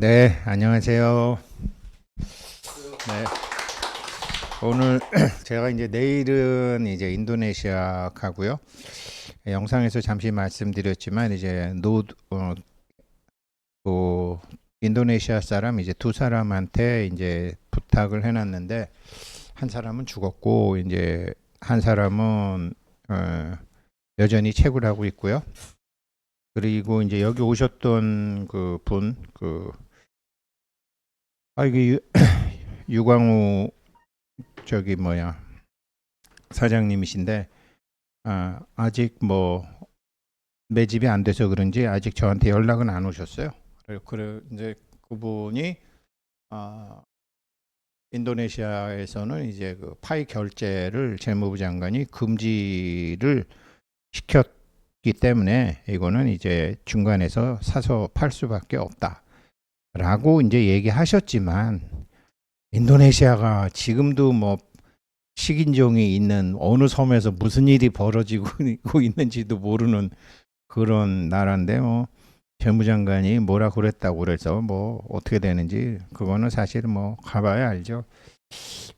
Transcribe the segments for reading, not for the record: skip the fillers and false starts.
네, 안녕하세요. 네, 오늘 제가 이제 내일은 이제 인도네시아 가고요. 영상에서 잠시 말씀드렸지만 이제 또 인도네시아 사람 이제 두 사람한테 이제 부탁을 해놨는데 한 사람은 죽었고 이제 한 사람은 여전히 채굴 하고 있고요. 그리고 이제 여기 오셨던 이게 유광우 저기 뭐야 사장님이신데 아직 뭐 매집이 안 돼서 그런지 아직 저한테 연락은 안 오셨어요. 그래 이제 그분이 아, 인도네시아에서는 이제 그 파이 결제를 재무부 장관이 금지를 시켰기 때문에 이거는 이제 중간에서 사서 팔 수밖에 없다라고 이제 얘기하셨지만 인도네시아가 지금도 뭐 식인종이 있는 어느 섬에서 무슨 일이 벌어지고 있는지도 모르는 그런 나라인데 뭐 재무장관이 뭐라 그랬다고 그래서 뭐 어떻게 되는지 그거는 사실 뭐 가봐야 알죠.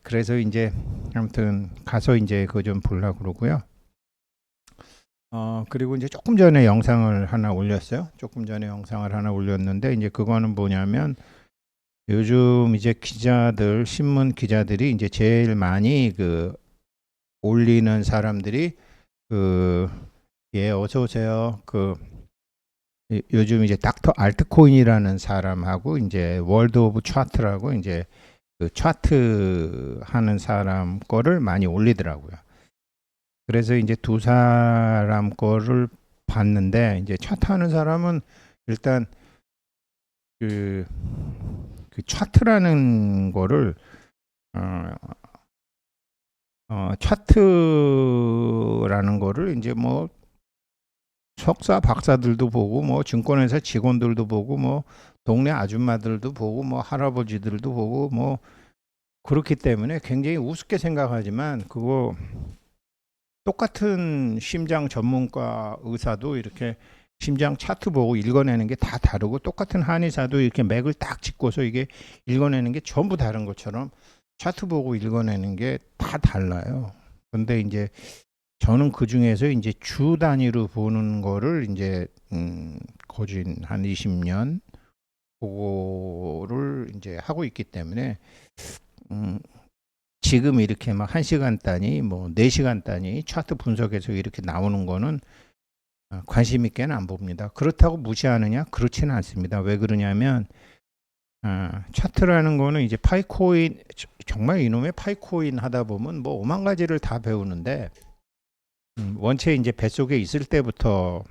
그래서 이제 아무튼 가서 이제 그거 좀 보려고 그러고요. 그리고 이제 조금 전에 영상을 하나 올렸어요. 조금 전에 영상을 하나 올렸는데 이제 그거는 뭐냐면 요즘 이제 기자들, 신문 기자들이 이제 제일 많이 그 올리는 사람들이 어서 오세요. 요즘 이제 닥터 알트코인이라는 사람하고 이제 월드 오브 차트라고 이제 그 차트 하는 사람 거를 많이 올리더라고요. 그래서 이제 두 사람 거를 봤는데 이제 차트 하는 사람은 일단 그, 그 차트라는 거를 어, 차트라는 거를 이제 뭐 석사 박사들도 보고 뭐 증권회사 직원들도 보고 뭐 동네 아줌마들도 보고 뭐 할아버지들도 보고 뭐 그렇기 때문에 굉장히 우습게 생각하지만 그거 똑같은 심장 전문가 의사도 이렇게 심장 차트 보고 읽어내는 게 다 다르고 똑같은 한의사도 이렇게 맥을 딱 짚고서 이게 읽어내는 게 전부 다른 것처럼 차트 보고 읽어내는 게 다 달라요. 근데 이제 저는 그 중에서 이제 주 단위로 보는 거를 이제 거진 한 20년 그거를 이제 하고 있기 때문에 음, 지금 이렇게 막 1시간 단위, 뭐 4시간 단위 차트 분석에서 이렇게 나오는 거는 관심 있게는 안 봅니다. 그렇다고 무시하느냐? 그렇지는 않습니다. 왜 그러냐면 차트라는 거는 이제 파이코인 정말 이놈의 파이코인 하다 보면 뭐 오만 가지를 다 배우는데 원체 이제 뱃속에 있을 때부터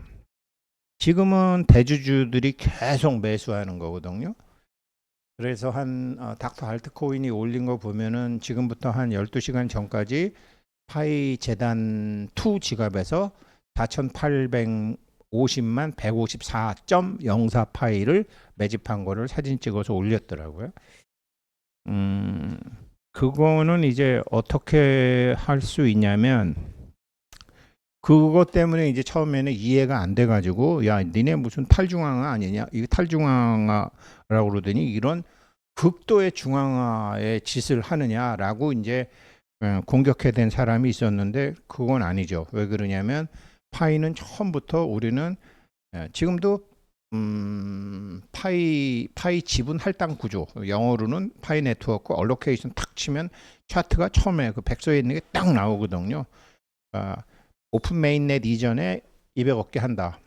지금은 대주주들이 계속 매수하는 거거든요. 그래서 닥터 알트코인이 올린 거 보면은 지금부터 한 12시간 전까지 파이 재단 2 지갑에서 4,850만 154.04 파이를 매집한 거를 사진 찍어서 올렸더라고요. 그거는 이제 어떻게 할 수 있냐면 그것 때문에 이제 처음에는 이해가 안 돼가지고 야 니네 무슨 탈중앙화 아니냐 이게 탈중앙화라고 그러더니 이런 극도의 중앙화의 짓을 하느냐라고 이제 공격해 댄 사람이 있었는데 그건 아니죠. 왜 그러냐면 파이는 처음부터 우리는 지금도 파이 지분 할당 구조 영어로는 파이 네트워크 얼로케이션 탁 치면 차트가 처음에 그 백서에 있는 게 딱 나오거든요. 오픈 메인넷 이전에 200억 개 한다.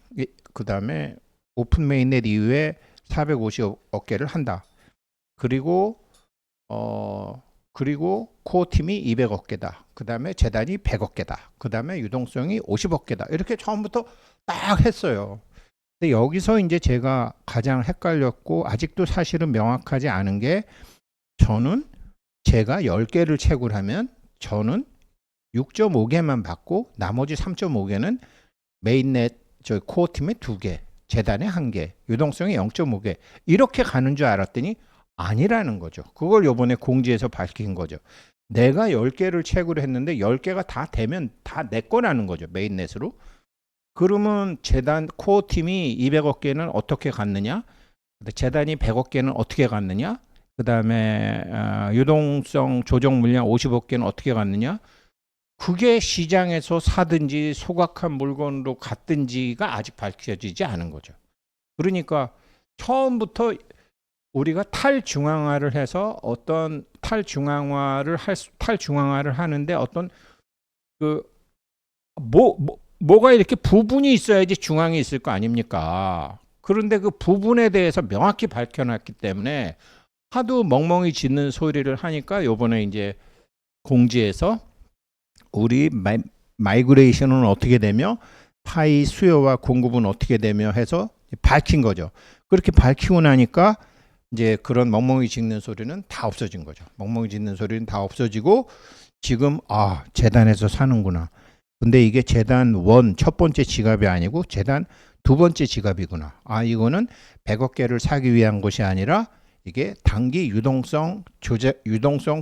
그 다음에 오픈 메인넷 이후에 450억 개를 한다. 그리고 코어 팀이 200억 개다. 그 다음에 재단이 100억 개다. 그 다음에 유동성이 50억 개다. 이렇게 처음부터 딱 했어요. 근데 여기서 이제 제가 가장 헷갈렸고 아직도 사실은 명확하지 않은 게 저는 제가 10개를 채굴하면 저는 6.5개만 받고 나머지 3.5개는 메인넷 저 코어 팀에 2개, 재단에 1개, 유동성이 0.5개 이렇게 가는 줄 알았더니 아니라는 거죠. 그걸 요번에 공지에서 밝힌 거죠. 내가 10개를 채굴 했는데 10개가 다 되면 다 내 거라는 거죠. 메인넷으로. 그러면 재단 코어 팀이 200억 개는 어떻게 갔느냐? 근데 재단이 100억 개는 어떻게 갔느냐? 그 다음에 유동성 조정 물량 50억 개는 어떻게 갔느냐? 그게 시장에서 사든지 소각한 물건으로 갔든지가 아직 밝혀지지 않은 거죠. 그러니까 처음부터 우리가 탈중앙화를 해서 어떤 탈중앙화를 하는데 어떤 그 뭐가 이렇게 부분이 있어야지 중앙이 있을 거 아닙니까? 그런데 그 부분에 대해서 명확히 밝혀놨기 때문에 하도 멍멍이 짖는 소리를 하니까 요번에 이제 공지에서 우리 마이그레이션은 어떻게 되며 파이 수요와 공급은 어떻게 되며 해서 밝힌 거죠. 그렇게 밝히고 나니까 이제 그런 멍멍이 짖는 소리는 다 없어진 거죠. 멍멍이 짖는 소리는 다 없어지고 지금 재단에서 사는구나. 근데 이게 재단 원 첫 번째 지갑이 아니고 재단 두 번째 지갑이구나. 이거는 100억 개를 사기 위한 것이 아니라 이게 단기 유동성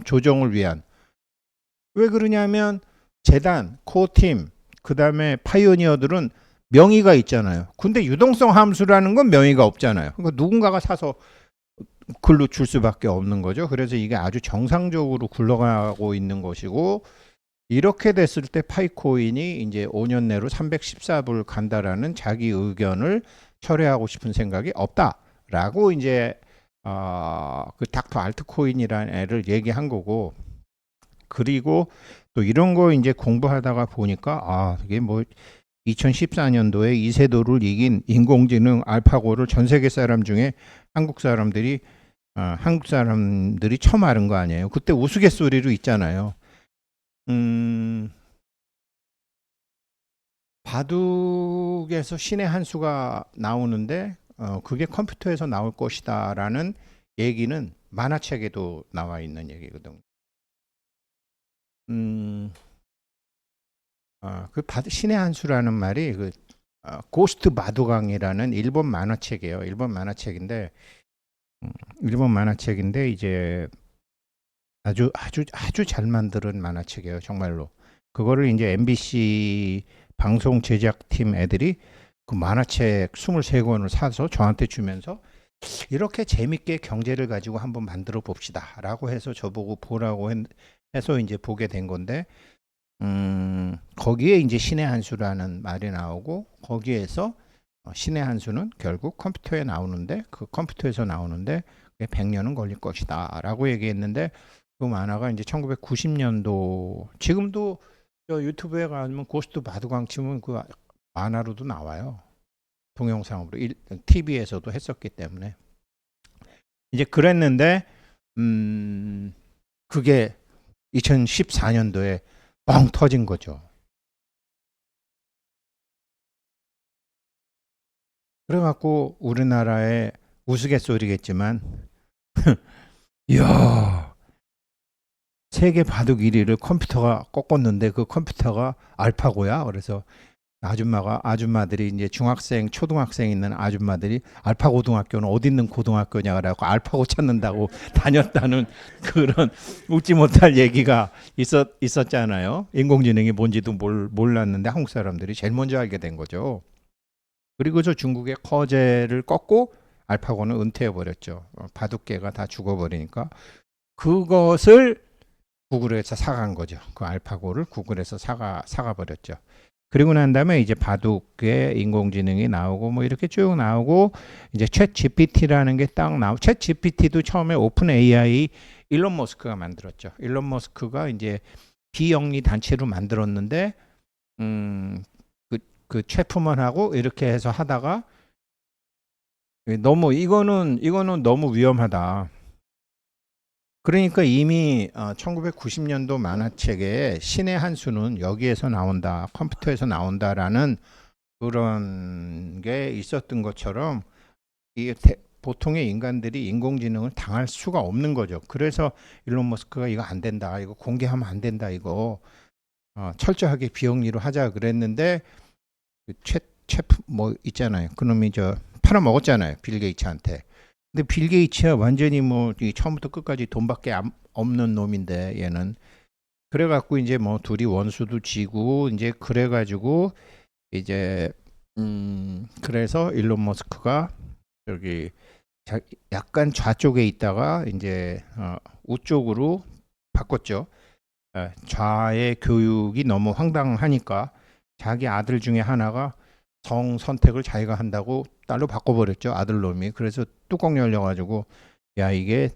조정을 위한. 왜 그러냐면 재단, 코어팀, 그 다음에 파이오니어들은 명의가 있잖아요. 근데 유동성 함수라는 건 명의가 없잖아요. 그러니까 누군가가 사서 글로 줄 수밖에 없는 거죠. 그래서 이게 아주 정상적으로 굴러가고 있는 것이고, 이렇게 됐을 때 파이코인이 이제 5년 내로 314불 간다라는 자기 의견을 철회하고 싶은 생각이 없다라고 이제 그 닥터 알트코인이라는 애를 얘기한 거고, 그리고 또 이런 거 이제 공부하다가 보니까 이게 뭐 2014년도에 이세돌을 이긴 인공지능 알파고를 전 세계 사람 중에 한국 사람들이 처음 알은 거 아니에요. 그때 우스갯소리로 있잖아요. 바둑에서 신의 한 수가 나오는데 그게 컴퓨터에서 나올 것이다라는 얘기는 만화책에도 나와 있는 얘기거든요. 신의 한 수라는 말이 고스트 바둑왕이라는 일본 만화책이에요. 일본 만화책인데 이제 아주 잘 만든 만화책이에요. 정말로. 그거를 이제 MBC 방송 제작팀 애들이 그 만화책 23권을 사서 저한테 주면서 이렇게 재밌게 경제를 가지고 한번 만들어 봅시다 라고 해서 저보고 보라고 해서 이제 보게 된 건데, 거기에 이제 신의 한 수라는 말이 나오고, 거기에서 신의 한 수는 결국 컴퓨터에 나오는데, 그 컴퓨터에서 나오는데 100년은 걸릴 것이다 라고 얘기했는데, 그 만화가 이제 1990년도, 지금도 저 유튜브에 가면 고스트 바둑왕 치면 그 만화로도 나와요. 동영상으로 TV에서도 했었기 때문에 이제 그랬는데, 그게 2014년도에 뻥 터진 거죠. 그래갖고 우리나라의 우스갯소리겠지만 이야, 세계 바둑 1위를 컴퓨터가 꺾었는데 그 컴퓨터가 알파고야. 그래서 아줌마들이 이제 중학생, 초등학생 있는 아줌마들이 알파 고등학교는 어디 있는 고등학교냐 그래갖고 알파고 찾는다고 다녔다는 그런 웃지 못할 얘기가 있었잖아요. 인공지능이 뭔지도 몰랐는데 한국 사람들이 제일 먼저 알게 된 거죠. 그리고서 중국의 커제를 꺾고 알파고는 은퇴해 버렸죠. 바둑계가 다 죽어버리니까 그것을 구글에서 사간 거죠. 그 알파고를 구글에서 사가 버렸죠. 그리고 난 다음에 이제 바둑에 인공지능이 나오고 뭐 이렇게 쭉 나오고, 이제 챗 GPT라는 게 딱 나오고, 챗 GPT도 처음에 오픈 AI 일론 머스크가 만들었죠. 일론 머스크가 이제 비영리 단체로 만들었는데 그 최프먼하고 이렇게 해서 하다가 너무 이거는 너무 위험하다. 그러니까 이미 1990년도 만화책에 신의 한 수는 여기에서 나온다, 컴퓨터에서 나온다라는 그런 게 있었던 것처럼 이 보통의 인간들이 인공지능을 당할 수가 없는 거죠. 그래서 일론 머스크가 이거 안 된다, 이거 공개하면 안 된다, 이거 철저하게 비영리로 하자 그랬는데, 뭐 있잖아요. 그놈이 팔아먹었잖아요, 빌 게이츠한테. 근데 빌 게이츠야 완전히 뭐 처음부터 끝까지 돈밖에 없는 놈인데 얘는, 그래갖고 이제 뭐 둘이 원수도 지고 이제 그래가지고 이제 그래서 일론 머스크가 여기 자, 약간 좌쪽에 있다가 이제 우쪽으로 바꿨죠. 좌의 교육이 너무 황당하니까 자기 아들 중에 하나가 성 선택을 자기가 한다고 딸로 바꿔버렸죠. 아들놈이. 그래서 뚜껑 열려가지고 야 이게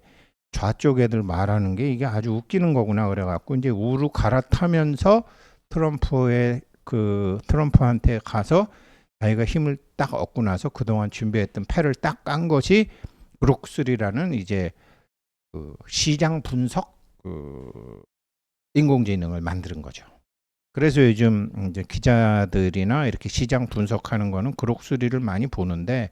좌쪽 애들 말하는 게 이게 아주 웃기는 거구나 그래갖고 이제 우로 갈아타면서 트럼프한테 가서 자기가 힘을 딱 얻고 나서 그동안 준비했던 패를 딱 깐 것이 그록3라는 이제 그 시장 분석 인공지능을 만드는 거죠. 그래서 요즘 이제 기자들이나 이렇게 시장 분석하는 거는 그록3를 많이 보는데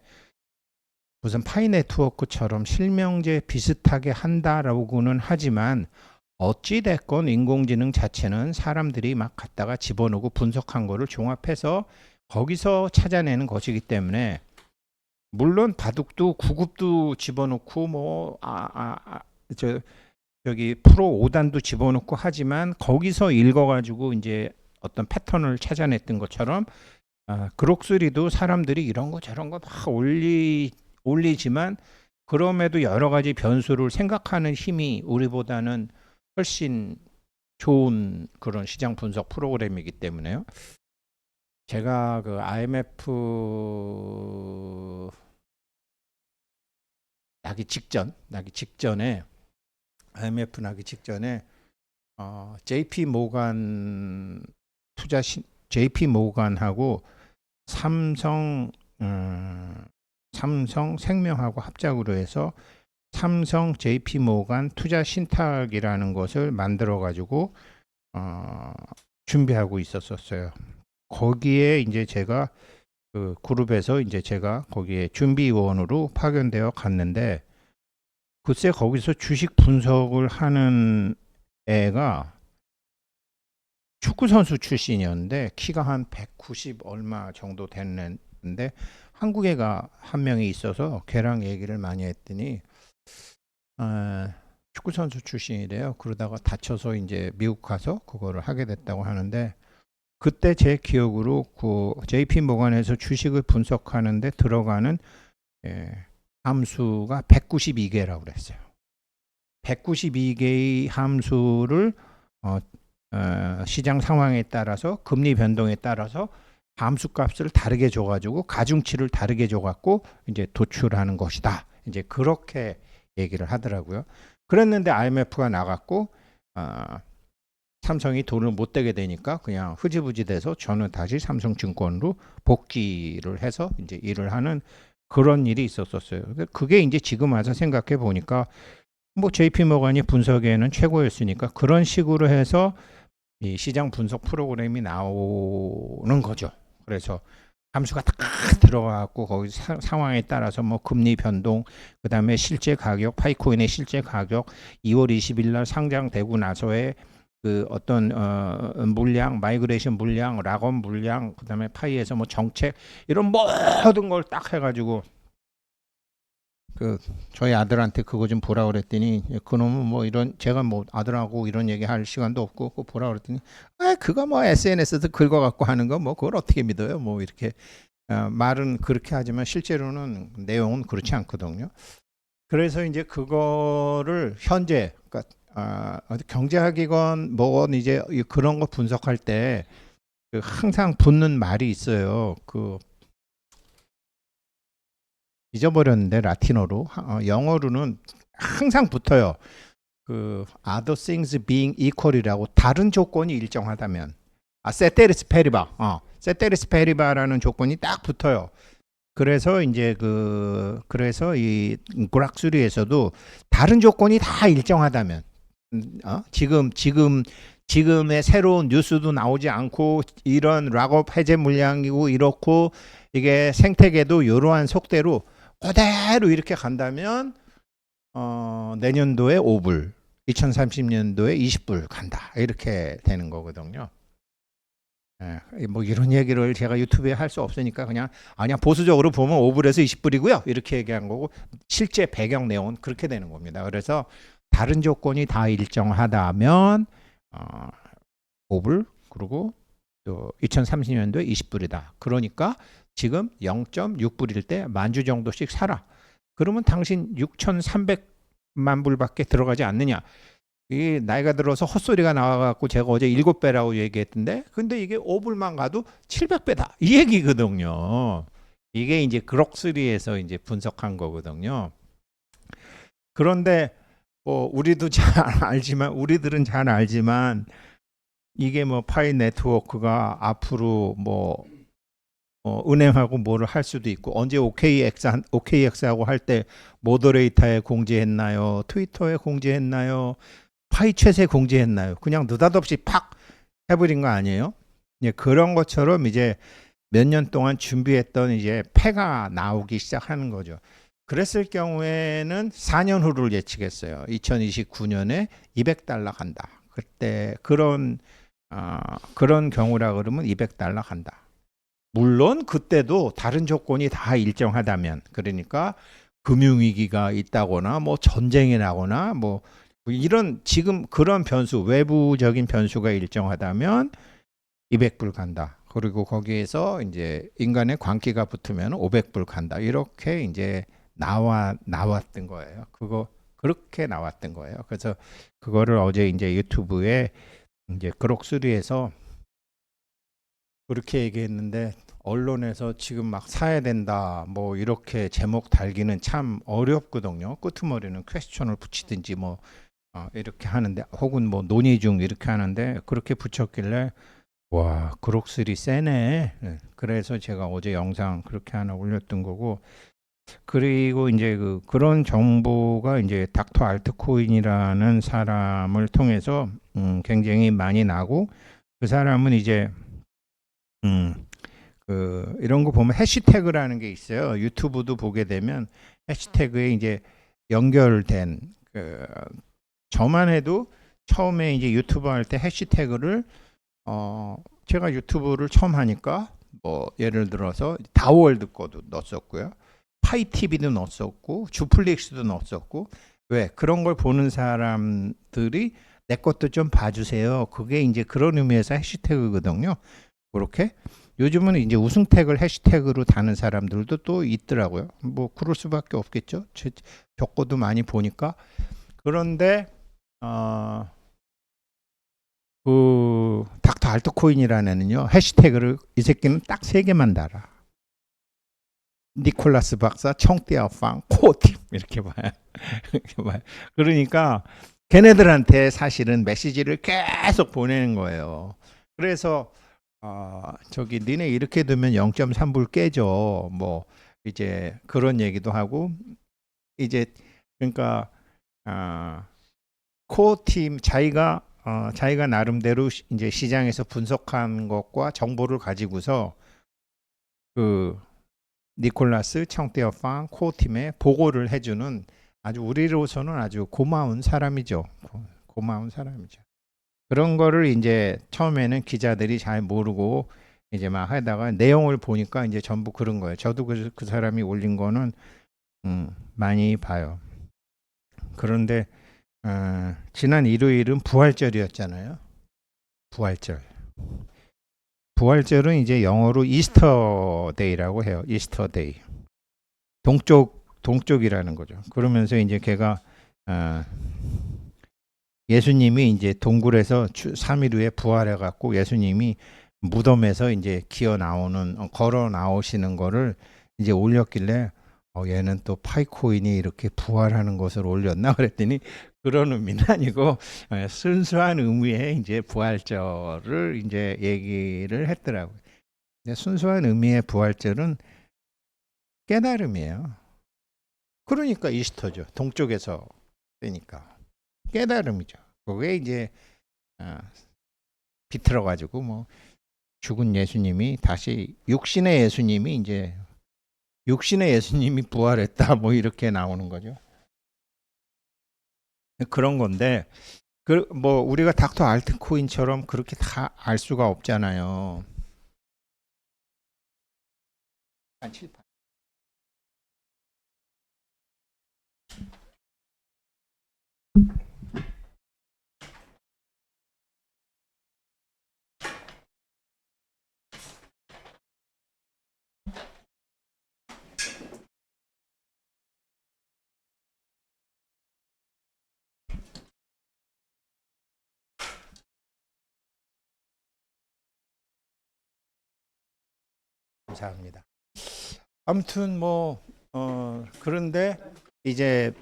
무슨 파이 네트워크처럼 실명제 비슷하게 한다라고는 하지만 어찌 됐건 인공지능 자체는 사람들이 막 갖다가 집어넣고 분석한 거를 종합해서 거기서 찾아내는 것이기 때문에 물론 바둑도 구급도 집어넣고 저기 프로 5단도 집어넣고 하지만 거기서 읽어가지고 이제 어떤 패턴을 찾아냈던 것처럼 그록3도 사람들이 이런 거 저런 거 막 올리지만 그럼에도 여러 가지 변수를 생각하는 힘이 우리보다는 훨씬 좋은 그런 시장 분석 프로그램이기 때문에요. 제가 그 IMF 나기 직전에 IMF 나기 직전에 JP 모간 JP 모간하고 삼성생명하고 합작으로 해서 삼성 JP 모간 투자 신탁이라는 것을 만들어 가지고 준비하고 있었어요. 거기에 이제 제가 그 그룹에서 이제 제가 거기에 준비위원으로 파견되어 갔는데 글쎄 거기서 주식 분석을 하는 애가 축구 선수 출신이었는데 키가 한 190 얼마 정도 됐는데 한국 애가 한 명이 있어서 걔랑 얘기를 많이 했더니 축구 선수 출신이래요. 그러다가 다쳐서 이제 미국 가서 그거를 하게 됐다고 하는데 그때 제 기억으로 그 JP 모간에서 주식을 분석하는데 들어가는 함수가 192개라고 그랬어요. 192개의 함수를 시장 상황에 따라서 금리 변동에 따라서 함수 값을 다르게 줘가지고 가중치를 다르게 줘갖고 이제 도출하는 것이다. 이제 그렇게 얘기를 하더라고요. 그랬는데 IMF가 나갔고 삼성이 돈을 못 대게 되니까 그냥 흐지부지 돼서 저는 다시 삼성증권으로 복귀를 해서 이제 일을 하는 그런 일이 있었어요. 그게 이제 지금 와서 생각해 보니까 뭐 JP 모간이 분석에는 최고였으니까 그런 식으로 해서 이 시장 분석 프로그램이 나오는 거죠. 그래서 함수가 딱 들어가고 거기 상황에 따라서 뭐 금리 변동, 그다음에 실제 가격, 파이코인의 실제 가격, 2월 20일 날 상장되고 나서의 그 어떤 물량, 마이그레이션 물량, 락업 물량, 그다음에 파이에서 뭐 정책 이런 모든 걸 딱 해가지고 그 저희 아들한테 그거 좀 보라 그랬더니 그놈은 뭐 이런 제가 뭐 아들하고 이런 얘기 할 시간도 없고 그거 보라 그랬더니 그거 뭐 SNS에서 긁어갖고 하는 거 뭐 그걸 어떻게 믿어요 뭐 이렇게 말은 그렇게 하지만 실제로는 내용은 그렇지 않거든요. 그래서 이제 그거를 현재 그러니까 경제학이건 뭐건 이제 그런 거 분석할 때 그 항상 붙는 말이 있어요. 그 잊어버렸는데 라틴어로 영어로는 항상 붙어요. 그 other things being equal이라고 다른 조건이 일정하다면 세테리스 페리바 세테리스 페리바라는 조건이 딱 붙어요. 그래서 이제 그래서 이 그락3에서도 다른 조건이 다 일정하다면 지금의 새로운 뉴스도 나오지 않고 이런 락업 해제 물량이고 이렇고 이게 생태계도 이러한 속대로 그대로 이렇게 간다면 내년도에 5불, 2030년도에 20불 간다 이렇게 되는 거거든요. 뭐 이런 얘기를 제가 유튜브에 할 수 없으니까 그냥 보수적으로 보면 5불에서 20불이고요 이렇게 얘기한 거고 실제 배경 내용은 그렇게 되는 겁니다. 그래서 다른 조건이 다 일정하다면 5불 그리고 또 2030년도에 20불이다. 그러니까 지금 0.6불일 때 만주 정도씩 사라. 그러면 당신 6,300만 불밖에 들어가지 않느냐. 이 나이가 들어서 헛소리가 나와갖고 제가 어제 7배라고 얘기했던데, 근데 이게 5불만 가도 700배다 이 얘기거든요. 이게 이제 그럭3에서 이제 분석한 거거든요. 그런데 뭐 우리도 잘 알지만, 우리들은 잘 알지만, 이게 뭐 파이 네트워크가 앞으로 뭐 은행하고 뭐를 할 수도 있고, 언제 OKX하고 할 때 모더레이터에 공지했나요? 트위터에 공지했나요? 파이챗에 공지했나요? 그냥 느닷없이 팍 해버린 거 아니에요? 예, 그런 것처럼 이제 몇 년 동안 준비했던 이제 패가 나오기 시작하는 거죠. 그랬을 경우에는 4년 후를 예측했어요. 2029년에 200달러 간다. 그때 그런 경우라 그러면 200달러 간다. 물론 그때도 다른 조건이 다 일정하다면, 그러니까 금융위기가 있다거나 뭐 전쟁이 나거나 뭐 이런 지금 그런 변수, 외부적인 변수가 일정하다면 200불 간다. 그리고 거기에서 이제 인간의 광기가 붙으면 500불 간다. 이렇게 이제 나왔던 거예요. 그렇게 나왔던 거예요. 그래서 그거를 어제 이제 유튜브에 이제 그럭3에서 그렇게 얘기했는데, 언론에서 지금 막 사야 된다 뭐 이렇게 제목 달기는 참 어렵거든요. 끄트머리는 퀘스천을 붙이든지 뭐 이렇게 하는데, 혹은 뭐 논의 중 이렇게 하는데, 그렇게 붙였길래 와, 그럭3 세네. 예, 그래서 제가 어제 영상 그렇게 하나 올렸던 거고, 그리고 이제 그런 정보가 이제 닥터 알트코인이라는 사람을 통해서 굉장히 많이 나고, 그 사람은 이제 이런 거 보면 해시태그라는 게 있어요. 유튜브도 보게 되면 해시태그에 이제 연결된 저만 해도 처음에 이제 유튜브 할 때 해시태그를 제가 유튜브를 처음 하니까 뭐 예를 들어서 다월드 거도 넣었었고요. 파이티비도 넣었었고 주플릭스도 넣었었고. 왜? 그런 걸 보는 사람들이 내 것도 좀 봐주세요. 그게 이제 그런 의미에서 해시태그거든요. 그렇게 요즘은 이제 우승택을 해시태그로 다는 사람들도 또 있더라고요. 뭐 그럴 수밖에 없겠죠. 적고도 많이 보니까. 그런데 그 닥터 알트코인이라는 애는요, 해시태그를 이 새끼는 딱 3개만 달아. 니콜라스 박사, 청띠아팡, 코팀 이렇게 봐요. 이렇게 봐요. 그러니까 걔네들한테 사실은 메시지를 계속 보내는 거예요. 그래서 저기 니네 이렇게 되면 0.3불 깨져. 뭐 이제 그런 얘기도 하고, 이제 그러니까 코어 팀 자기가 나름대로 이제 시장에서 분석한 것과 정보를 가지고서 그 니콜라스 청대어팡 코어 팀에 보고를 해주는, 아주 우리로서는 아주 고마운 사람이죠. 고마운 사람이죠. 그런 거를 이제 처음에는 기자들이 잘 모르고 이제 막 하다가 내용을 보니까 이제 전부 그런 거예요. 저도 그 사람이 올린 거는 많이 봐요. 그런데 지난 일요일은 부활절이었잖아요. 부활절. 부활절은 이제 영어로 이스터데이라고 해요. 이스터데이. 동쪽이라는 거죠. 그러면서 이제 걔가 예수님이 이제 동굴에서 3일 후에 부활해 갖고 예수님이 무덤에서 이제 걸어 나오시는 거를 이제 올렸길래 얘는 또 파이코인이 이렇게 부활하는 것을 올렸나 그랬더니, 그런 의미는 아니고 순수한 의미의 이제 부활절을 이제 얘기를 했더라고요. 근데 순수한 의미의 부활절은 깨달음이에요. 그러니까 이스터죠. 동쪽에서 되니까 깨달음이죠. 그게 이제 비틀어 가지고 뭐 죽은 예수님이 다시 육신의 예수님이 부활했다 뭐 이렇게 나오는 거죠. 그런 건데, 뭐 우리가 닥터 알트코인처럼 그렇게 다 알 수가 없잖아요. 한 7, 8. 감사합니다. 아무튼 뭐 그런데 이제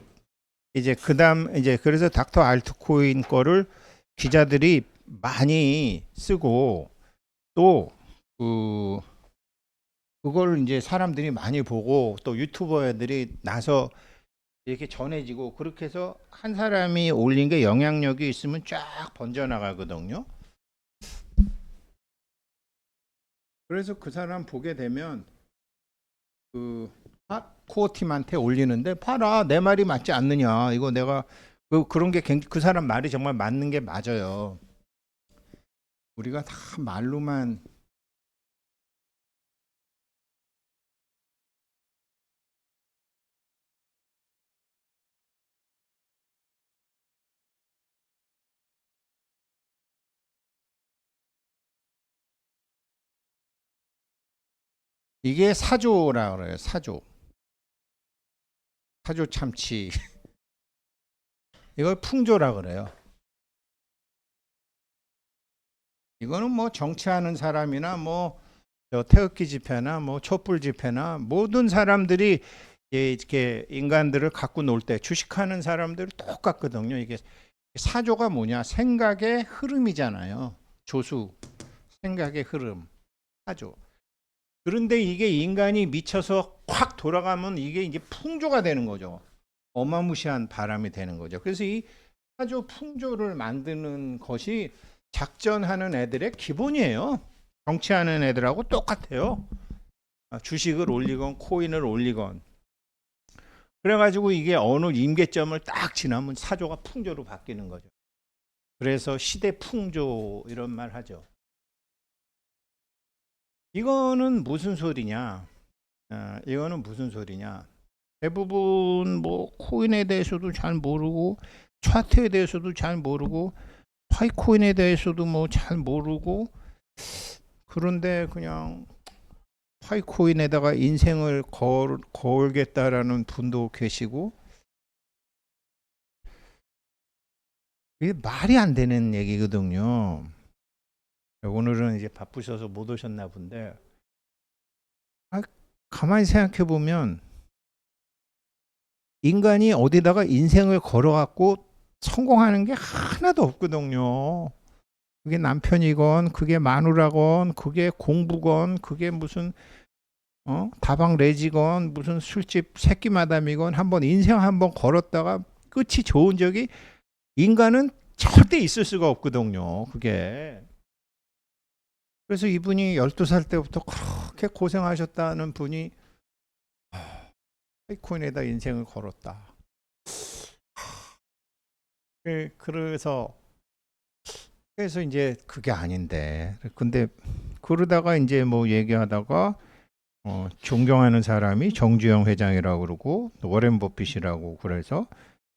그다음 이제 그래서 닥터 알트코인 거를 기자들이 많이 쓰고 또 그걸 이제 사람들이 많이 보고 또 유튜버들이 나서 이렇게 전해지고 그렇게 해서 한 사람이 올린 게 영향력이 있으면 쫙 번져나가거든요. 그래서 그 사람 보게 되면 그 핫코어 팀한테 올리는데 봐라 내 말이 맞지 않느냐 이거 내가 그런 게 그 사람 말이 정말 맞는 게 맞아요. 우리가 다 말로만 이게 사조라 그래요. 사조 참치 이걸 풍조라 그래요. 이거는 뭐 정치하는 사람이나 뭐 태극기 집회나 뭐 촛불 집회나 모든 사람들이 이렇게 인간들을 갖고 놀 때 주식하는 사람들 똑같거든요. 이게 사조가 뭐냐? 생각의 흐름이잖아요. 조수, 생각의 흐름, 사조. 그런데 이게 인간이 미쳐서 확 돌아가면 이게 이제 풍조가 되는 거죠. 어마무시한 바람이 되는 거죠. 그래서 이 사조 풍조를 만드는 것이 작전하는 애들의 기본이에요. 정치하는 애들하고 똑같아요. 주식을 올리건 코인을 올리건. 그래가지고 이게 어느 임계점을 딱 지나면 사조가 풍조로 바뀌는 거죠. 그래서 시대 풍조 이런 말 하죠. 이거는 무슨 소리냐? 이거는 무슨 소리냐? 대부분 뭐 코인에 대해서도 잘 모르고 차트에 대해서도 잘 모르고 파이코인에 대해서도 뭐 잘 모르고 그런데 그냥 파이코인에다가 인생을 걸겠다라는 분도 계시고 이게 말이 안 되는 얘기거든요. 오늘은 이제 바쁘셔서 못 오셨나 본데 가만히 생각해 보면 인간이 어디다가 인생을 걸어갖고 성공하는 게 하나도 없거든요. 그게 남편이건 그게 마누라건 그게 공부건 그게 무슨 다방 레지건 무슨 술집 새끼 마담이건 한번 인생 한번 걸었다가 끝이 좋은 적이 인간은 절대 있을 수가 없거든요. 그게. 그래서 이분이 12살 때부터 그렇게 고생하셨다는 분이 비트코인에다 인생을 걸었다. 그래서 이제 그게 아닌데. 근데 그러다가 이제 뭐 얘기하다가 존경하는 사람이 정주영 회장이라고 그러고 워렌 버핏이라고 그래서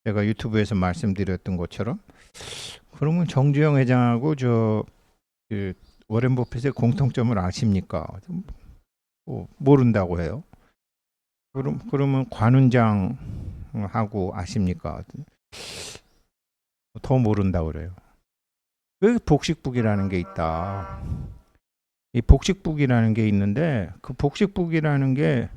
제가 유튜브에서 말씀드렸던 것처럼 그러면 정주영 회장하고 그 워렌 버핏의 공통점을 아십니까? 모른다고 해요. 그러면 관훈장하고 아십니까? 더 모른다고 그래요. 왜 복식북이라는 게 있다. 이 복식북이라는 게 있는데 그 복식북이라는 게